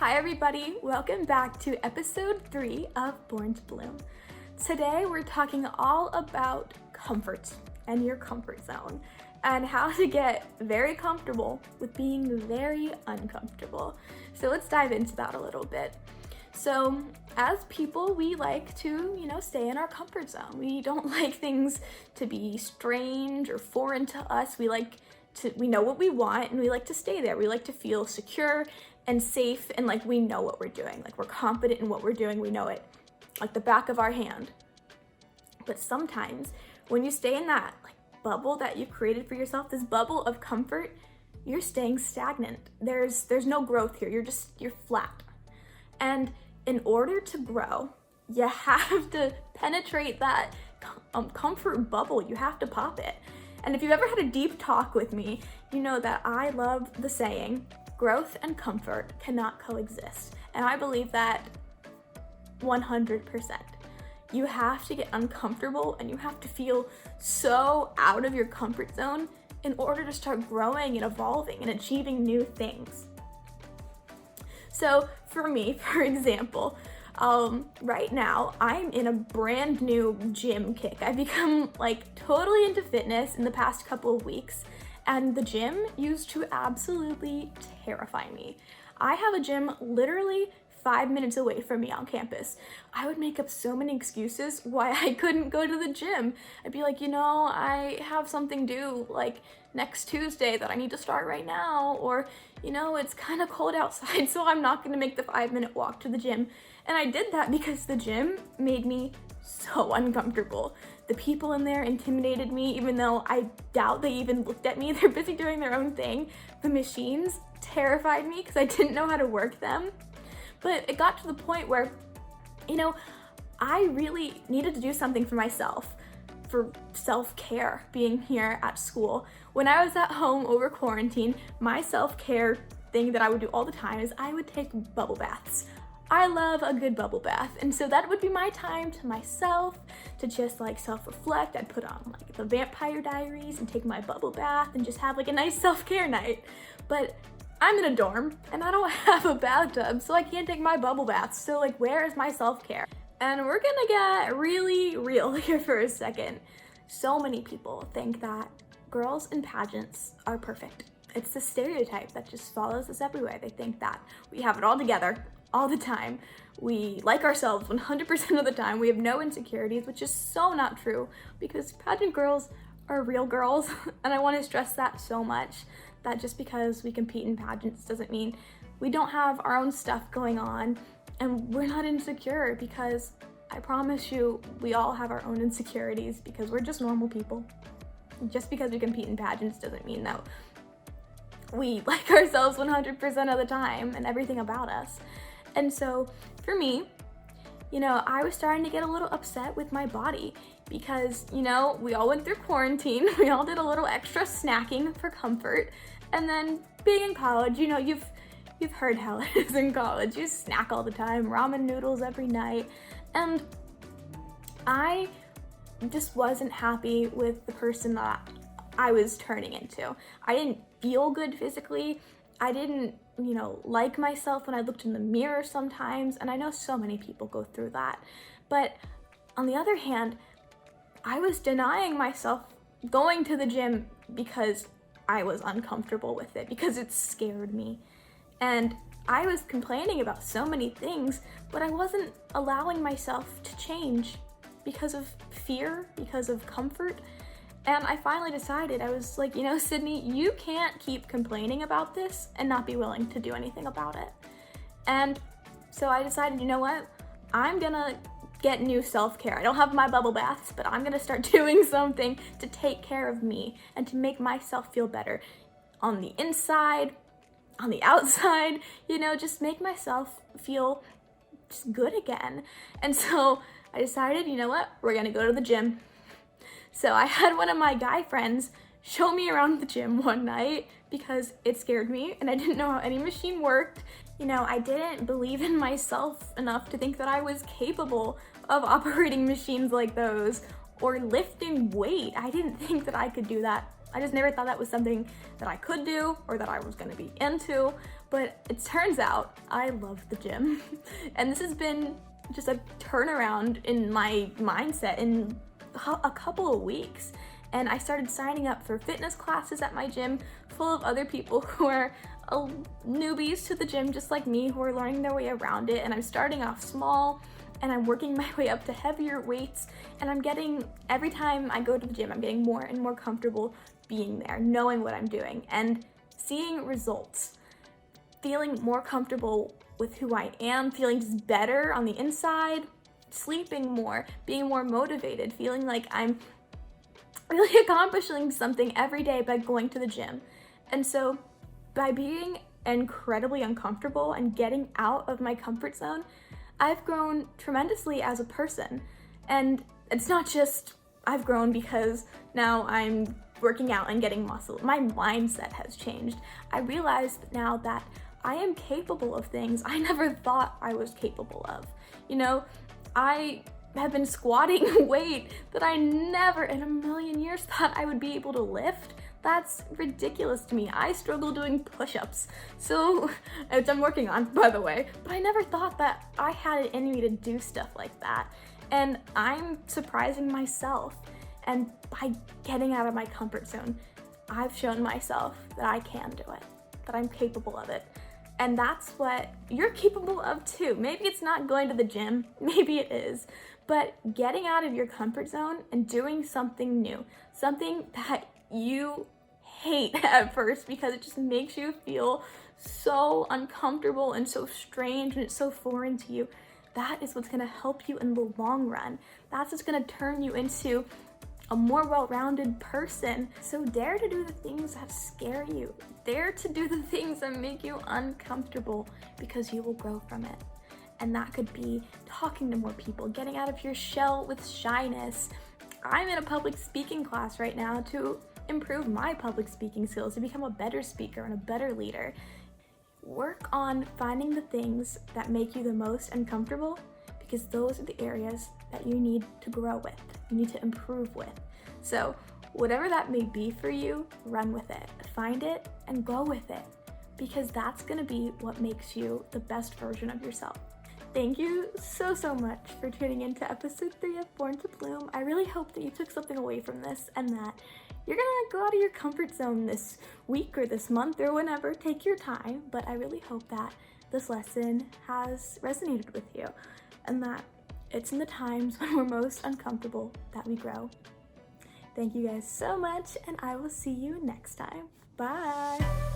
Hi everybody, welcome back to episode 3 of Born to Bloom. Today we're talking all about comfort and your comfort zone and how to get very comfortable with being very uncomfortable. So let's dive into that a little bit. So as people, we like to, stay in our comfort zone. We don't like things to be strange or foreign to us. We know what we want and we like to stay there. We like to feel secure and safe and like we know what we're doing. Like we're confident in what we're doing. We know it like the back of our hand. But sometimes when you stay in that bubble that you created for yourself, this bubble of comfort, you're staying stagnant. There's no growth here. You're flat. And in order to grow, you have to penetrate that comfort bubble. You have to pop it. And if you've ever had a deep talk with me, you know that I love the saying, growth and comfort cannot coexist. And I believe that 100%. You have to get uncomfortable and you have to feel so out of your comfort zone in order to start growing and evolving and achieving new things. So for me, for example, right now I'm in a brand new gym kick. I've become totally into fitness in the past couple of weeks, and the gym used to absolutely terrify me. I have a gym literally 5 minutes away from me on campus. I would make up so many excuses why I couldn't go to the gym. I'd be like, I have something due next Tuesday that I need to start right now, or it's kind of cold outside, so I'm not gonna make the 5-minute walk to the gym. And I did that because the gym made me so uncomfortable. The people in there intimidated me, even though I doubt they even looked at me. They're busy doing their own thing. The machines terrified me because I didn't know how to work them. But it got to the point where, I really needed to do something for myself, for self-care being here at school. When I was at home over quarantine, my self-care thing that I would do all the time is I would take bubble baths. I love a good bubble bath, and so that would be my time to myself to just self-reflect. I'd put on the Vampire Diaries and take my bubble bath and just have a nice self-care night. But I'm in a dorm and I don't have a bathtub, so I can't take my bubble bath. So where is my self-care? And we're gonna get really real here for a second. So many people think that girls in pageants are perfect. It's the stereotype that just follows us everywhere. They think that we have it all together all the time. We like ourselves 100% of the time. We have no insecurities, which is so not true, because pageant girls are real girls. And I want to stress that so much, that just because we compete in pageants doesn't mean we don't have our own stuff going on and we're not insecure, because I promise you we all have our own insecurities because we're just normal people. Just because we compete in pageants doesn't mean that we like ourselves 100% of the time and everything about us. And so for me, I was starting to get a little upset with my body because, we all went through quarantine. We all did a little extra snacking for comfort. And then being in college, you've heard how it is in college. You snack all the time, ramen noodles every night. And I just wasn't happy with the person that I was turning into. I didn't feel good physically. I didn't, like myself when I looked in the mirror sometimes. And I know so many people go through that. But on the other hand, I was denying myself going to the gym because I was uncomfortable with it, because it scared me. And I was complaining about so many things, but I wasn't allowing myself to change because of fear, because of comfort. And I finally decided, I was like, Sydney, you can't keep complaining about this and not be willing to do anything about it. And so I decided, you know what? I'm gonna get new self-care. I don't have my bubble baths, but I'm gonna start doing something to take care of me and to make myself feel better on the inside, on the outside, just make myself feel just good again. And so I decided, you know what? We're gonna go to the gym. So I had one of my guy friends show me around the gym one night because it scared me and I didn't know how any machine worked. I didn't believe in myself enough to think that I was capable of operating machines like those or lifting weight. I didn't think that I could do that I just never thought that was something that I could do or that I was gonna be into, but it turns out I love the gym. And this has been just a turnaround in my mindset in a couple of weeks. And I started signing up for fitness classes at my gym full of other people who are newbies to the gym just like me, who are learning their way around it. And I'm starting off small and I'm working my way up to heavier weights, and every time I go to the gym, I'm getting more and more comfortable being there, knowing what I'm doing and seeing results, feeling more comfortable with who I am, feeling just better on the inside, sleeping more, being more motivated, feeling like I'm really accomplishing something every day by going to the gym. And so by being incredibly uncomfortable and getting out of my comfort zone, I've grown tremendously as a person. And it's not just I've grown because now I'm working out and getting muscle. My mindset has changed. I realized now that I am capable of things I never thought I was capable of. You know, I have been squatting weight that I never in a million years thought I would be able to lift. That's ridiculous to me. I struggle doing push-ups, so, which I'm working on, by the way, but I never thought that I had it in me to do stuff like that. And I'm surprising myself. And by getting out of my comfort zone, I've shown myself that I can do it, that I'm capable of it. And that's what you're capable of too. Maybe it's not going to the gym, maybe it is, but getting out of your comfort zone and doing something new, something that you hate at first because it just makes you feel so uncomfortable and so strange and it's so foreign to you. That is what's gonna help you in the long run. That's what's gonna turn you into a more well-rounded person. So dare to do the things that scare you. Dare to do the things that make you uncomfortable, because you will grow from it. And that could be talking to more people, getting out of your shell with shyness. I'm in a public speaking class right now to improve my public speaking skills, to become a better speaker and a better leader. Work on finding the things that make you the most uncomfortable, because those are the areas that you need to grow with, you need to improve with. So whatever that may be for you, run with it, find it and go with it, because that's gonna be what makes you the best version of yourself. Thank you so much for tuning into episode 3 of Born to Bloom. I really hope that you took something away from this and that you're gonna go out of your comfort zone this week or this month or whenever. Take your time, but I really hope that this lesson has resonated with you and that it's in the times when we're most uncomfortable that we grow. Thank you guys so much, and I will see you next time. Bye!